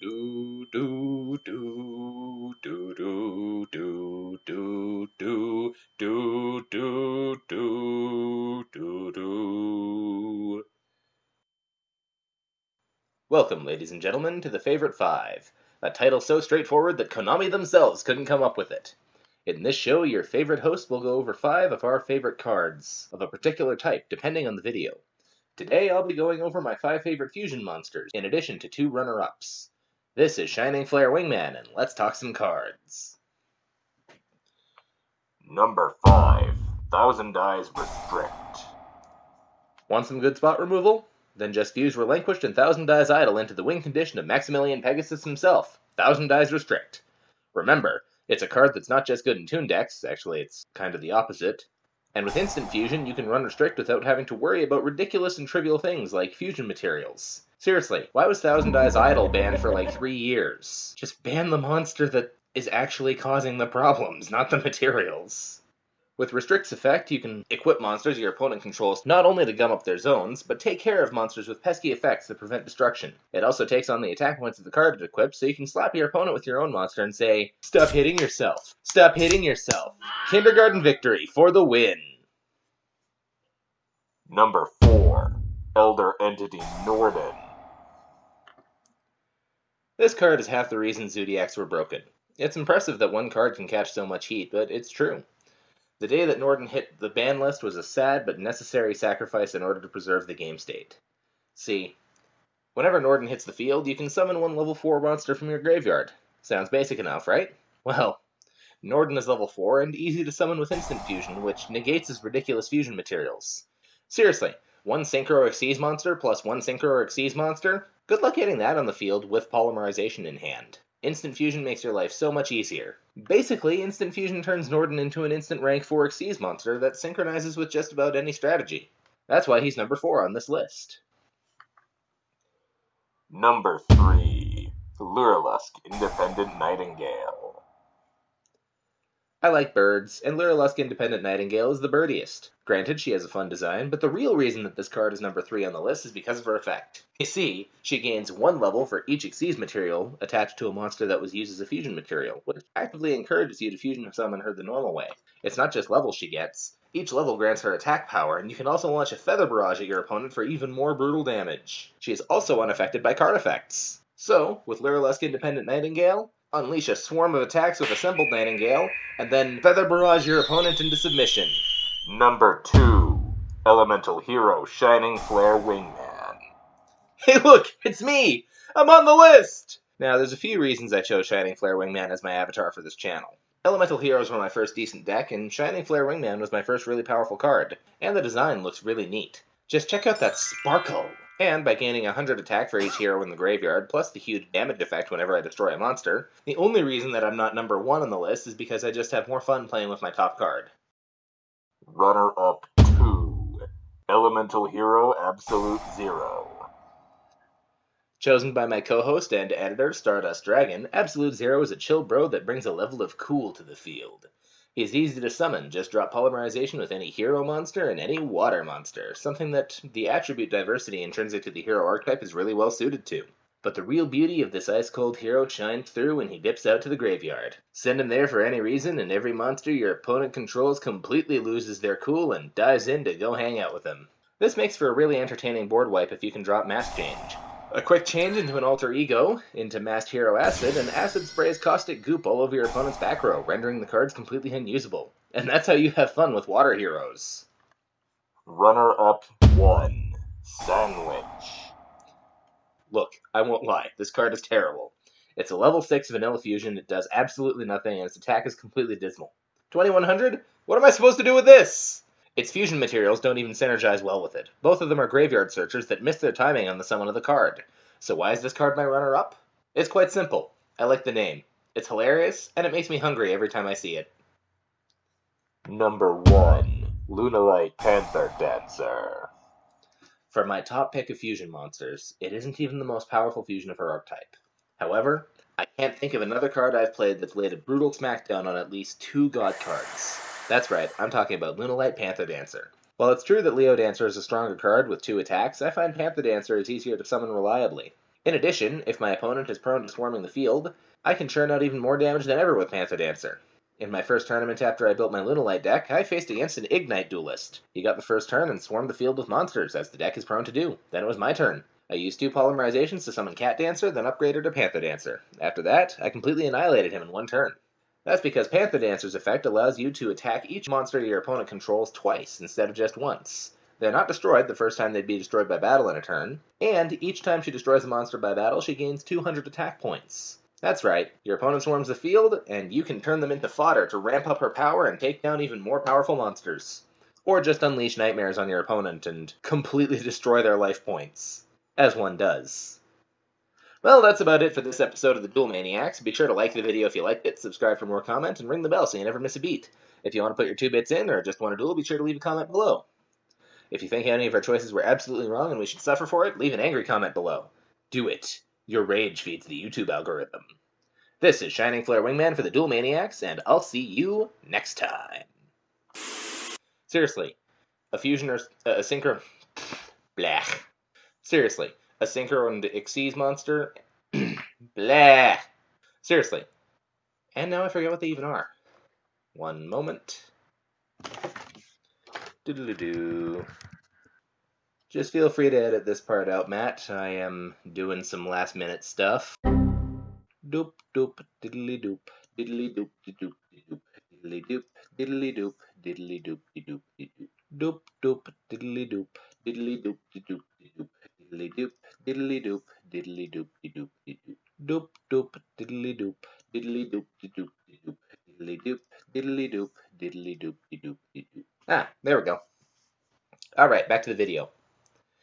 do do do do do do do do do do do do do. Welcome, ladies and gentlemen, to the Favorite Five, a title so straightforward that Konami themselves couldn't come up with it. In this show, your favorite host will go over 5 of our favorite cards, of a particular type, depending on the video. Today, I'll be going over my 5 favorite fusion monsters, in addition to 2 runner-ups. This is Shining Flare Wingman, and let's talk some cards. Number 5. 1000 Eyes Restrict. Want some good spot removal? Then just fuse Relinquished and 1000 Eyes Idle into the win condition of Maximilian Pegasus himself, 1000 Eyes Restrict. Remember, it's a card that's not just good in Toon decks, actually it's kind of the opposite. And with Instant Fusion, you can run Restrict without having to worry about ridiculous and trivial things like fusion materials. Seriously, why was 1000 Eyes Idle banned for like 3 years? Just ban the monster that is actually causing the problems, not the materials. With Restrict's effect, you can equip monsters your opponent controls not only to gum up their zones, but take care of monsters with pesky effects that prevent destruction. It also takes on the attack points of the card it equips, so you can slap your opponent with your own monster and say, "Stop hitting yourself! Stop hitting yourself! Kindergarten victory for the win!" Number 4. Elder Entity Norbed. This card is half the reason Zodiacs were broken. It's impressive that one card can catch so much heat, but it's true. The day that Norden hit the ban list was a sad but necessary sacrifice in order to preserve the game state. See, whenever Norden hits the field, you can summon one level 4 monster from your graveyard. Sounds basic enough, right? Well, Norden is level 4 and easy to summon with Instant Fusion, which negates his ridiculous fusion materials. Seriously, one Synchro Xyz monster plus one Synchro Xyz monster? Good luck getting that on the field with Polymerization in hand. Instant Fusion makes your life so much easier. Basically, Instant Fusion turns Norden into an instant rank 4 Xyz monster that synchronizes with just about any strategy. That's why he's number 4 on this list. Number 3. Lurilusk Independent Nightingale. I like birds, and Lurilusk Independent Nightingale is the birdiest. Granted, she has a fun design, but the real reason that this card is number 3 on the list is because of her effect. You see, she gains 1 level for each Xyz material attached to a monster that was used as a fusion material, which actively encourages you to fusion summon her the normal way. It's not just levels she gets. Each level grants her attack power, and you can also launch a Feather Barrage at your opponent for even more brutal damage. She is also unaffected by card effects. So, with Lurilusk Independent Nightingale, unleash a swarm of attacks with Assembled Nightingale, and then Feather Barrage your opponent into submission. Number 2. Elemental Hero Shining Flare Wingman. Hey look, it's me! I'm on the list! Now, there's a few reasons I chose Shining Flare Wingman as my avatar for this channel. Elemental Heroes were my first decent deck, and Shining Flare Wingman was my first really powerful card, and the design looks really neat. Just check out that sparkle! And by gaining 100 attack for each hero in the graveyard, plus the huge damage effect whenever I destroy a monster, the only reason that I'm not number 1 on the list is because I just have more fun playing with my top card. Runner-up 2. Elemental Hero Absolute Zero. Chosen by my co-host and editor, Stardust Dragon, Absolute Zero is a chill bro that brings a level of cool to the field. He's easy to summon, just drop Polymerization with any hero monster and any water monster, something that the attribute diversity intrinsic to the hero archetype is really well suited to. But the real beauty of this ice-cold hero shines through when he dips out to the graveyard. Send him there for any reason, and every monster your opponent controls completely loses their cool and dives in to go hang out with him. This makes for a really entertaining board wipe if you can drop Mass Change. A quick change into an Alter Ego, into Masked Hero Acid, and Acid sprays caustic goop all over your opponent's back row, rendering the cards completely unusable. And that's how you have fun with water heroes. Runner-up 1. Sandwich. Look, I won't lie, this card is terrible. It's a level 6 vanilla fusion, it does absolutely nothing, and its attack is completely dismal. 2100? What am I supposed to do with this? Its fusion materials don't even synergize well with it. Both of them are graveyard searchers that miss their timing on the summon of the card. So why is this card my runner-up? It's quite simple. I like the name. It's hilarious, and it makes me hungry every time I see it. Number 1. Lunalite Panther Dancer. For my top pick of fusion monsters, it isn't even the most powerful fusion of her archetype. However, I can't think of another card I've played that's laid a brutal smackdown on at least 2 god cards. That's right, I'm talking about Lunalite Panther Dancer. While it's true that Leo Dancer is a stronger card with 2 attacks, I find Panther Dancer is easier to summon reliably. In addition, if my opponent is prone to swarming the field, I can churn out even more damage than ever with Panther Dancer. In my first tournament after I built my Lunalight deck, I faced against an Ignite Duelist. He got the first turn and swarmed the field with monsters, as the deck is prone to do. Then it was my turn. I used 2 polymerizations to summon Cat Dancer, then upgraded to Panther Dancer. After that, I completely annihilated him in 1 turn. That's because Panther Dancer's effect allows you to attack each monster your opponent controls twice instead of just once. They're not destroyed the first time they'd be destroyed by battle in a turn, and each time she destroys a monster by battle, she gains 200 attack points. That's right, your opponent swarms the field, and you can turn them into fodder to ramp up her power and take down even more powerful monsters. Or just unleash nightmares on your opponent and completely destroy their life points. As one does. Well, that's about it for this episode of the Duel Maniacs. Be sure to like the video if you liked it, subscribe for more comment, and ring the bell so you never miss a beat. If you want to put your 2 bits in or just want to duel, be sure to leave a comment below. If you think any of our choices were absolutely wrong and we should suffer for it, leave an angry comment below. Do it. Your rage feeds the YouTube algorithm. This is Shining Flare Wingman for the Duel Maniacs, and I'll see you next time. Seriously, a fusion or a synchro... Blah. Seriously, a synchro and Xyz monster... Blah. Seriously. And now I forget what they even are. One moment. Doodle-doo. Just feel free to edit this part out, Matt. I am doing some last-minute stuff. Doop doop diddly doop diddly doop doop doop diddly doop diddly doop diddly doop doop doop doop diddly doop diddly doop doop doop diddly doop diddly doop diddly doop doop doop doop diddly doop diddly doop doop doop diddly doop diddly doop diddly doop doop. Ah, there we go. All right, back to the video.